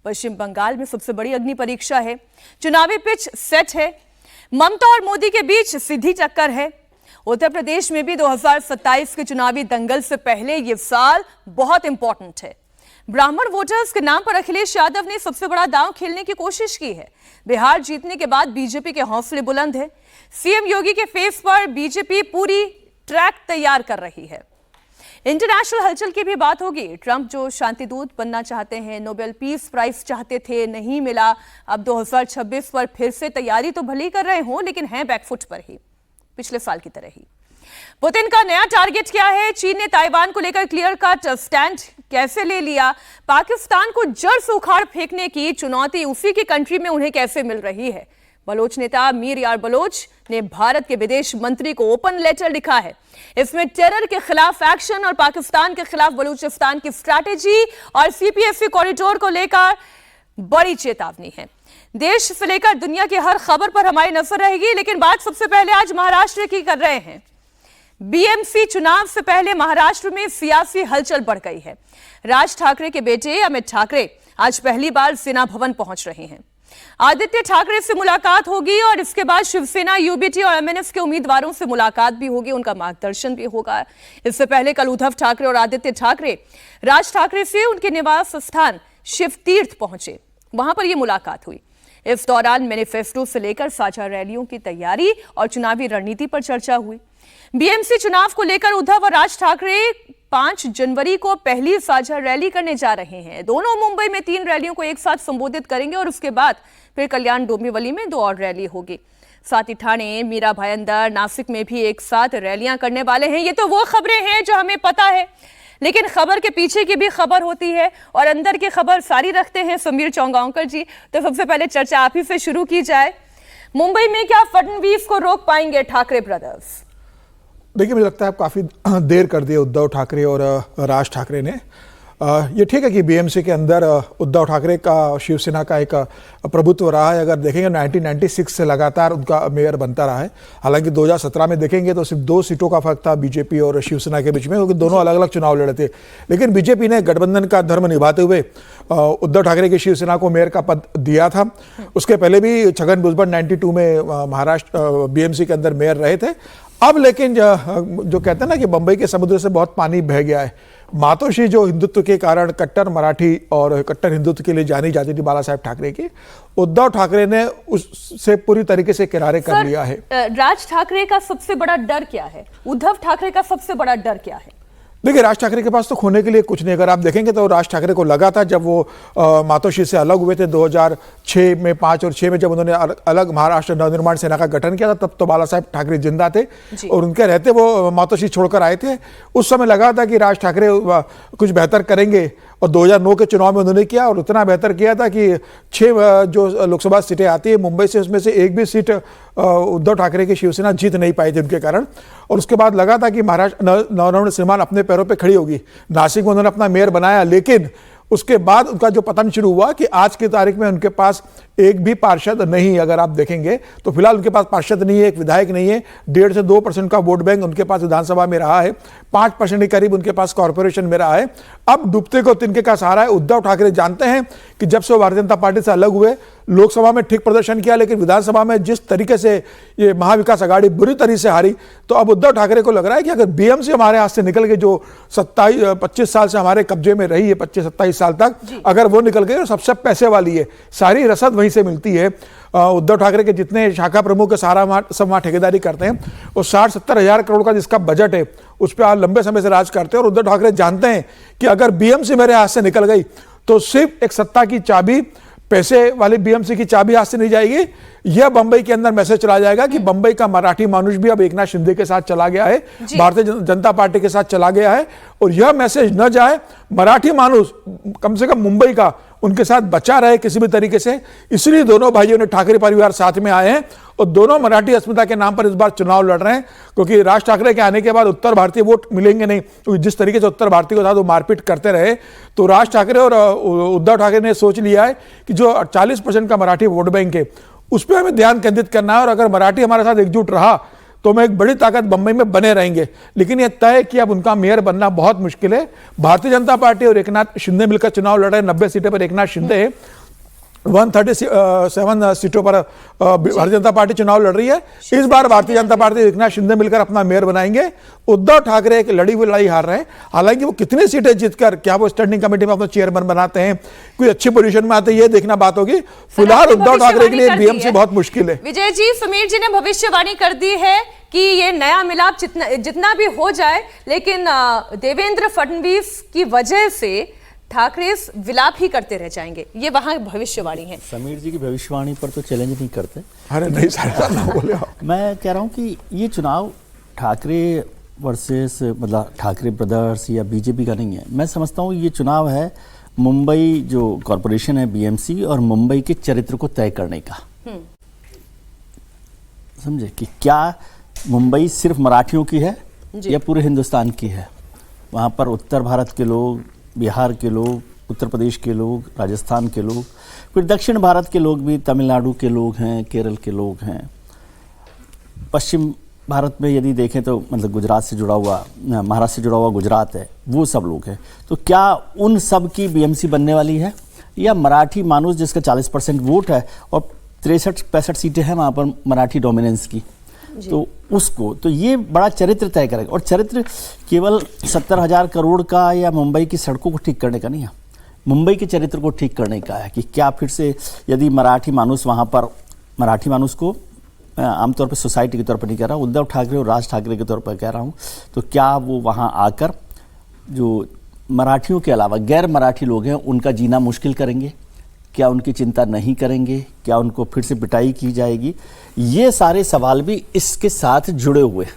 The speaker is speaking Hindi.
पश्चिम बंगाल में सबसे बड़ी अग्नि परीक्षा है। चुनावी पिच सेट है। ममता और मोदी के बीच सीधी टक्कर है। उत्तर प्रदेश में भी 2027 के चुनावी दंगल से पहले ये साल बहुत इंपॉर्टेंट है। ब्राह्मण वोटर्स के नाम पर अखिलेश यादव ने सबसे बड़ा दांव खेलने की कोशिश की है। बिहार जीतने के बाद बीजेपी के हौसले बुलंद है। सीएम योगी के फेस पर बीजेपी पूरी ट्रैक तैयार कर रही है। इंटरनेशनल हलचल की भी बात होगी। ट्रंप जो शांति दूत बनना चाहते हैं, नोबेल पीस प्राइज चाहते थे, नहीं मिला। अब 2026 पर फिर से तैयारी तो भली कर रहे हो, लेकिन हैं बैकफुट पर ही, पिछले साल की तरह ही। पुतिन का नया टारगेट क्या है? चीन ने ताइवान को लेकर क्लियर कट स्टैंड कैसे ले लिया? पाकिस्तान को जड़ से उखाड़ फेंकने की चुनौती उसी की कंट्री में उन्हें कैसे मिल रही है? बलोच नेता मीर यार बलोच ने भारत के विदेश मंत्री को ओपन लेटर लिखा है। इसमें टेरर के खिलाफ एक्शन और पाकिस्तान के खिलाफ बलूचिस्तान की स्ट्रैटेजी और सीपीएफसी कॉरिडोर को लेकर बड़ी चेतावनी है। देश से लेकर दुनिया की हर खबर पर हमारी नजर रहेगी, लेकिन बात सबसे पहले आज महाराष्ट्र की कर रहे हैं। बीएमसी चुनाव से पहले महाराष्ट्र में सियासी हलचल बढ़ गई है। राज ठाकरे के बेटे अमित ठाकरे आज पहली बार सेना भवन पहुंच रहे हैं। आदित्य ठाकरे से मुलाकात होगी और इसके बाद शिवसेना, यूबीटी और एमएनएफ के उम्मीदवारों से मुलाकात भी होगी, उनका मार्गदर्शन भी होगा। इससे पहले कल उद्धव ठाकरे और आदित्य ठाकरे राज ठाकरे से उनके निवास स्थान शिवतीर्थ पहुंचे, वहां पर यह मुलाकात हुई। इस दौरान मैनिफेस्टो से लेकर साझा रैलियों की तैयारी और चुनावी रणनीति पर चर्चा हुई। बीएमसी चुनाव को लेकर उद्धव और राज ठाकरे 5 जनवरी को पहली साझा रैली करने जा रहे हैं। दोनों मुंबई में 3 रैलियों को एक साथ संबोधित करेंगे और उसके बाद फिर कल्याण डोंबिवली में 2 और रैली होगी। साथ ही ठाणे, मीरा भाईंदर, नासिक में भी एक साथ रैलियां करने वाले हैं। ये तो वो खबरें हैं जो हमें पता है, लेकिन खबर के पीछे की भी खबर होती है और अंदर की खबर सारी रखते हैं समीर चौंगावकर जी। तो सबसे पहले चर्चा आप ही से शुरू की जाए। मुंबई में क्या फडणवीस को रोक पाएंगे ठाकरे ब्रदर्स? देखिए, मुझे लगता है काफ़ी देर कर दिए उद्धव ठाकरे और राज ठाकरे ने। ये ठीक है कि बीएमसी के अंदर उद्धव ठाकरे का शिवसेना का एक प्रभुत्व रहा है। अगर देखेंगे 1996 से लगातार उनका मेयर बनता रहा है। हालांकि 2017 में देखेंगे तो सिर्फ 2 सीटों का फर्क था बीजेपी और शिवसेना के बीच में, क्योंकि दोनों अलग अलग चुनाव लड़े थे। लेकिन बीजेपी ने गठबंधन का धर्म निभाते हुए उद्धव ठाकरे की शिवसेना को मेयर का पद दिया था। उसके पहले भी छगन भुजबल 92 में महाराष्ट्र बीएमसी के अंदर मेयर रहे थे। अब लेकिन जो कहते हैं ना कि बंबई के समुद्र से बहुत पानी बह गया है। मातोश्री जो हिंदुत्व के कारण कट्टर मराठी और कट्टर हिंदुत्व के लिए जानी जाती थी बाला साहेब ठाकरे की, उद्धव ठाकरे ने उससे पूरी तरीके से किनारे कर लिया है। राज ठाकरे का सबसे बड़ा डर क्या है? उद्धव ठाकरे का सबसे बड़ा डर क्या है? देखिए, राज ठाकरे के पास तो खोने के लिए कुछ नहीं। अगर आप देखेंगे तो राज ठाकरे को लगा था जब वो मातोश्री से अलग हुए थे 2006 में, 5 और 6 में, जब उन्होंने अलग महाराष्ट्र नवनिर्माण सेना का गठन किया था, तब तो बाला साहेब ठाकरे जिंदा थे और उनके रहते वो मातोश्री छोड़कर आए थे। उस समय लगा था कि राज ठाकरे कुछ बेहतर करेंगे और 2009 के चुनाव में उन्होंने किया और उतना बेहतर किया था कि 6 जो लोकसभा सीटें आती है मुंबई से, उसमें से एक भी सीट उद्धव ठाकरे की शिवसेना जीत नहीं पाई थी उनके कारण। और उसके बाद लगा था कि महाराष्ट्र नवनिर्माण सेना अपने पैरों पे खड़ी होगी। नासिक में उन्होंने अपना मेयर बनाया, लेकिन उसके बाद उनका जो पतन शुरू हुआ कि आज की तारीख में उनके पास एक भी पार्षद नहीं। अगर आप देखेंगे तो फिलहाल उनके पास पार्षद नहीं है, एक विधायक नहीं है। 1.5 से 2% का वोट बैंक उनके पास विधानसभा में रहा है। 5% के करीब उनके पास कॉर्पोरेशन में रहा है। अब डूबते को तिनके का सहारा है। उद्धव ठाकरे जानते हैं कि जब से वो भारतीय जनता पार्टी से अलग हुए, लोकसभा में ठीक प्रदर्शन किया, लेकिन विधानसभा में जिस तरीके से ये महाविकास आघाड़ी बुरी तरह से हारी, तो अब उद्धव ठाकरे को लग रहा है कि अगर बीएमसी हमारे हाथ से निकल गई, जो 25 साल से हमारे कब्जे में रही है, 25-27 साल तक, अगर वो निकल गई तो सबसे पैसे वाली है, सारी रसद वहीं से मिलती है। उद्धव ठाकरे के जितने शाखा प्रमुख सारा सब वहाँ ठेकेदारी करते हैं। वो 60-70 हज़ार करोड़ का जिसका बजट है, उस पर लंबे समय से राज करते हैं। और उद्धव ठाकरे जानते हैं कि अगर बीएमसी मेरे हाथ से निकल गई तो सिर्फ एक सत्ता की चाबी, पैसे वाले बीएमसी की चाबी हाथ से नहीं जाएगी। यह बंबई के अंदर मैसेज चला जाएगा कि बंबई का मराठी मानुष भी अब एकनाथ शिंदे के साथ चला गया है, भारतीय जनता पार्टी के साथ चला गया है। और यह मैसेज न जाए, मराठी मानुष कम से कम मुंबई का उनके साथ बचा रहे किसी भी तरीके से। इसलिए दोनों भाइयों ने ठाकरे परिवार साथ में आए हैं और दोनों मराठी अस्मिता के नाम पर इस बार चुनाव लड़ रहे हैं, क्योंकि राज ठाकरे के आने के बाद उत्तर भारतीय वोट मिलेंगे नहीं। क्योंकि जिस तरीके से उत्तर भारतीय के साथ वो मारपीट करते रहे, तो राज ठाकरे और उद्धव ठाकरे ने सोच लिया है कि जो 40% का मराठी वोट बैंक है, उस पर हमें ध्यान केंद्रित करना है। और अगर मराठी हमारे साथ एकजुट रहा तो मैं एक बड़ी ताकत बम्बई में बने रहेंगे। लेकिन ये तय है कि अब उनका मेयर बनना बहुत मुश्किल है। भारतीय जनता पार्टी और एकनाथ शिंदे मिलकर चुनाव लड़ रहे हैं। 90 सीटों पर एकनाथ शिंदे 137 सीटों पर भारतीय जनता पार्टी चुनाव लड़ रही है। इस बार भारतीय जनता पार्टी एकनाथ शिंदे मिलकर अपना मेयर बनाएंगे। उद्धव ठाकरे एक लड़ी हुई लड़ाई हार रहे हैं। हालांकि वो कितनी सीटें जीतकर क्या वो स्टैंडिंग कमेटी में अपना चेयरमैन बनाते हैं, कोई अच्छी पोजीशन में आते हैं, ये देखना बात होगी। फिलहाल उद्धव ठाकरे के लिए बीएमसी बहुत मुश्किल है। विजय जी, समीर जी ने भविष्यवाणी कर दी है कि ये नया मिलाप जितना भी हो जाए, लेकिन देवेंद्र फडणवीस की वजह से ठाकरे विलाप ही करते रह जाएंगे। ये वहां भविष्यवाणी है। समीर जी की भविष्यवाणी पर तो चैलेंज नहीं करते। अरे नहीं सर, ना बोले आप। मैं कह रहा हूं कि ये चुनाव ठाकरे वर्सेस मतलब ठाकरे ब्रदर्स या बीजेपी का नहीं है। मैं समझता हूं ये चुनाव है मुंबई जो कॉरपोरेशन है बीएमसी और मुंबई के चरित्र को तय करने का। समझे कि क्या मुंबई सिर्फ मराठियों की है या पूरे हिंदुस्तान की है। वहाँ पर उत्तर भारत के लोग, बिहार के लोग, उत्तर प्रदेश के लोग, राजस्थान के लोग, फिर दक्षिण भारत के लोग भी, तमिलनाडु के लोग हैं, केरल के लोग हैं। पश्चिम भारत में यदि देखें तो मतलब गुजरात से जुड़ा हुआ, महाराष्ट्र से जुड़ा हुआ गुजरात है, वो सब लोग हैं। तो क्या उन सब की बीएमसी बनने वाली है या मराठी मानुस जिसका 40% वोट है और 63-65 सीटें हैं वहाँ पर मराठी डोमिनेंस की, तो उसको, तो ये बड़ा चरित्र तय करेगा। और चरित्र केवल 70,000 करोड़ का या मुंबई की सड़कों को ठीक करने का नहीं है, मुंबई के चरित्र को ठीक करने का है कि क्या फिर से यदि मराठी मानुस वहाँ पर, मराठी मानुस को आमतौर पर सोसाइटी के तौर पर नहीं कह रहा हूँ, उद्धव ठाकरे और राज ठाकरे के तौर पर कह रहा हूँ, तो क्या वो वहाँ आकर जो मराठियों के अलावा गैर मराठी लोग हैं उनका जीना मुश्किल करेंगे? क्या उनकी चिंता नहीं करेंगे? क्या उनको फिर से पिटाई की जाएगी? ये सारे सवाल भी इसके साथ जुड़े हुए हैं।